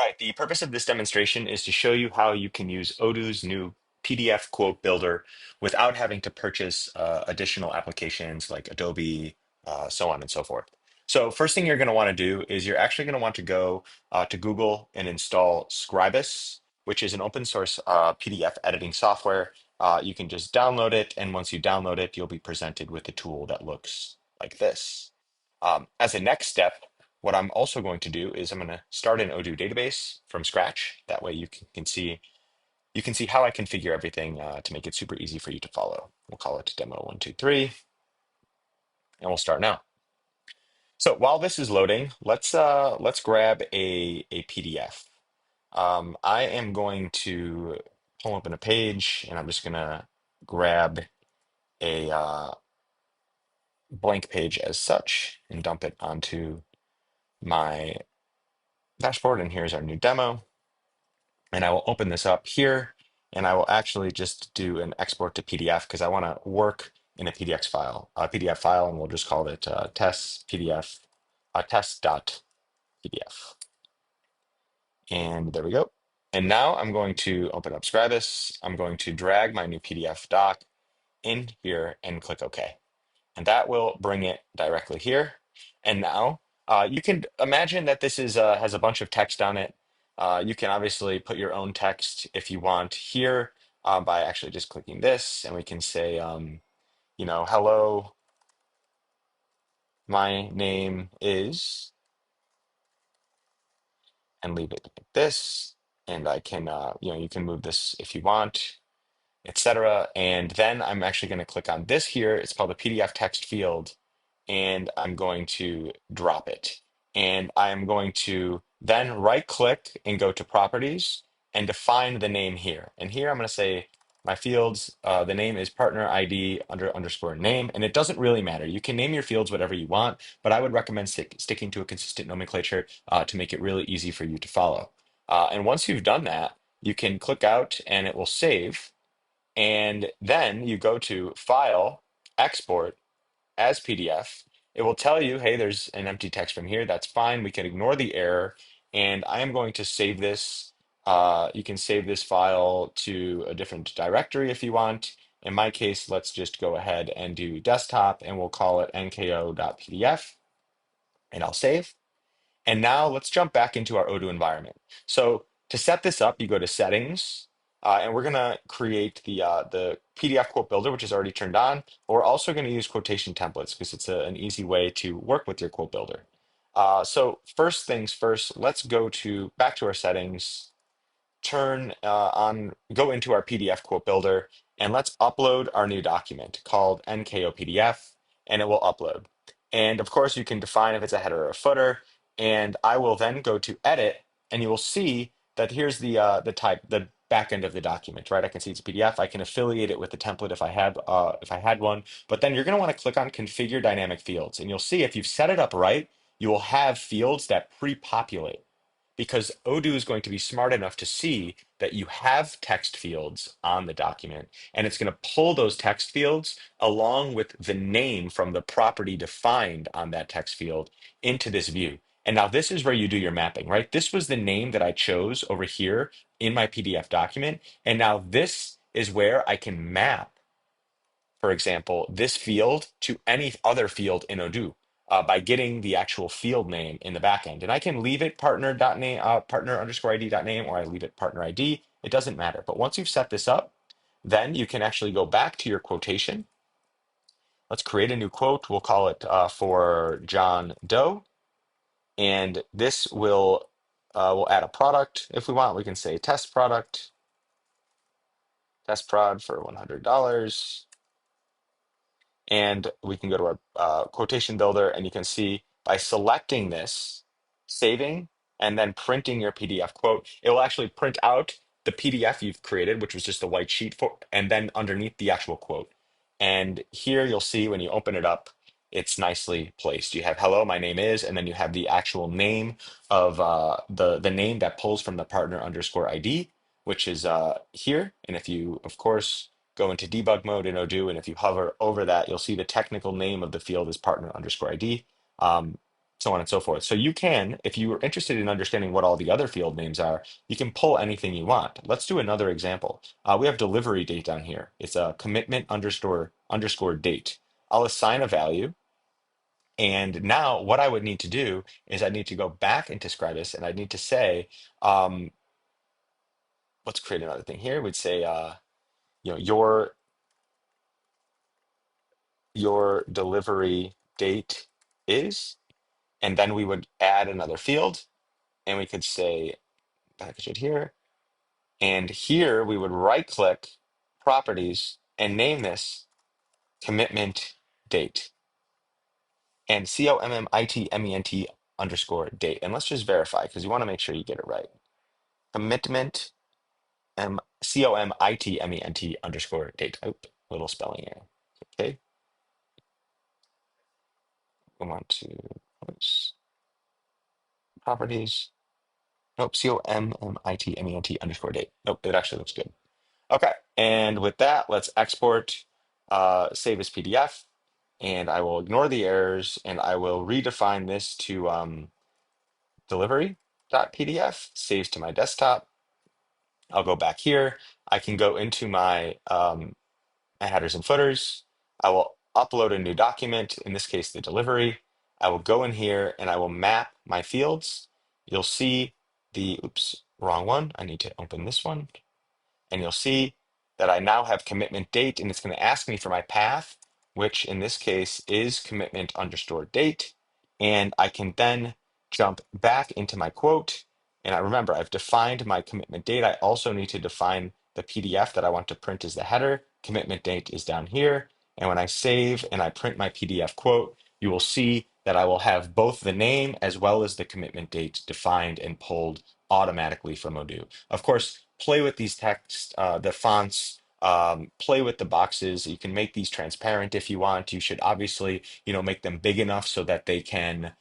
Hi, the purpose of this demonstration is to show you how you can use Odoo's new PDF quote builder without having to purchase additional applications like Adobe, so on and so forth. So first thing you're going to want to do is you're actually going to want to go to Google and install Scribus, which is an open source PDF editing software. You can just download it, and once you download it, you'll be presented with a tool that looks like this. As a next step, what I'm also going to do is I'm going to start an Odoo database from scratch. That way you can see how I configure everything to make it super easy for you to follow. We'll call it demo 123, and we'll start now. So while this is loading, let's grab a PDF. I am going to pull open a page, and I'm just going to grab a blank page as such and dump it onto my dashboard. And here's our new demo. And I will open this up here, and I will actually just do an export to PDF because I want to work in a PDF file, and we'll just call it test PDF, test.pdf. And there we go. And now I'm going to open up Scribus. I'm going to drag my new PDF doc in here and click OK. And that will bring it directly here. And now you can imagine that this is has a bunch of text on it. You can obviously put your own text if you want here by actually just clicking this, and we can say, hello, my name is, and leave it like this. And I can, you can move this if you want, etc. And then I'm actually going to click on this here. It's called the PDF text field, and I'm going to drop it. And I'm going to then right click and go to properties and define the name here. And here I'm going to say my fields, the name is partner ID underscore name, and it doesn't really matter. You can name your fields whatever you want, but I would recommend sticking to a consistent nomenclature to make it really easy for you to follow. And once you've done that, you can click out and it will save. And then you go to File, Export as PDF. It will tell you, hey, there's an empty text from here. That's fine. We can ignore the error. And I am going to save this. You can save this file to a different directory if you want. In my case, let's just go ahead and do desktop, and we'll call it nko.pdf, and I'll save. And now let's jump back into our Odoo environment. So to set this up, you go to settings, and we're gonna create the PDF quote builder, which is already turned on. But we're also gonna use quotation templates because it's an easy way to work with your quote builder. So first things first, let's go back to our settings, go into our PDF quote builder, and let's upload our new document called NKO PDF, and it will upload. And of course, you can define if it's a header or a footer. And I will then go to edit, and you will see that here's the back end of the document, right? I can see it's a PDF. I can affiliate it with the template if I had one. But then you're going to want to click on Configure Dynamic Fields, and you'll see if you've set it up right, you will have fields that pre-populate because Odoo is going to be smart enough to see that you have text fields on the document, and it's going to pull those text fields along with the name from the property defined on that text field into this view. And now this is where you do your mapping, right? This was the name that I chose over here in my PDF document. And now this is where I can map, for example, this field to any other field in Odoo by getting the actual field name in the backend. And I can leave it partner.name, partner underscore ID.name, or I leave it partner ID. It doesn't matter. But once you've set this up, then you can actually go back to your quotation. Let's create a new quote. We'll call it for John Doe. And this we'll add a product if we want. We can say test product, test prod for $100. And we can go to our quotation builder, and you can see by selecting this, saving, and then printing your PDF quote, it will actually print out the PDF you've created, which was just a white sheet and then underneath the actual quote. And here you'll see when you open it up, it's nicely placed. You have hello, my name is, and then you have the actual name of the name that pulls from the partner underscore ID, which is here. And if you, of course, go into debug mode in Odoo, and if you hover over that, you'll see the technical name of the field is partner underscore ID. so on and so forth. So you can, if you are interested in understanding what all the other field names are, you can pull anything you want. Let's do another example. We have delivery date down here. It's a commitment underscore date. I'll assign a value. And now what I would need to do is I need to go back into Scribus and I need to say, um, let's create another thing here. We'd say, you know, your delivery date is, and then we would add another field and we could say package it here. And here we would right click properties and name this commitment date and commitment underscore date. And let's just verify because you want to make sure you get it right. Commitment commitment underscore date. Oh, little spelling error. Okay, we want to properties. Nope, commitment underscore date. Nope, it actually looks good. Okay, and with that, let's export, save as PDF, and I will ignore the errors, and I will redefine this to delivery.pdf, saves to my desktop. I'll go back here. I can go into my headers and footers. I will upload a new document, in this case, the delivery. I will go in here and I will map my fields. You'll see oops, wrong one. I need to open this one. And you'll see that I now have commitment date, and it's going to ask me for my path, which in this case is commitment underscore date. And I can then jump back into my quote. And I remember I've defined my commitment date. I also need to define the PDF that I want to print as the header. Commitment date is down here. And when I save and I print my PDF quote, you will see that I will have both the name as well as the commitment date defined and pulled automatically from Odoo. Of course, play with these text, the fonts, play with the boxes. You can make these transparent if you want. You should obviously, make them big enough so that they can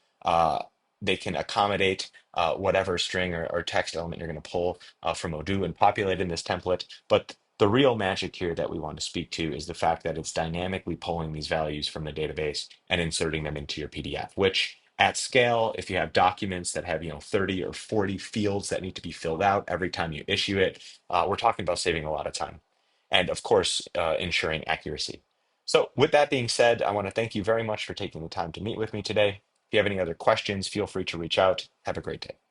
accommodate whatever string or text element you're going to pull from Odoo and populate in this template. But the real magic here that we want to speak to is the fact that it's dynamically pulling these values from the database and inserting them into your PDF, which at scale, if you have documents that have 30 or 40 fields that need to be filled out every time you issue it, we're talking about saving a lot of time and of course ensuring accuracy. So with that being said, I want to thank you very much for taking the time to meet with me today. If you have any other questions, feel free to reach out. Have a great day.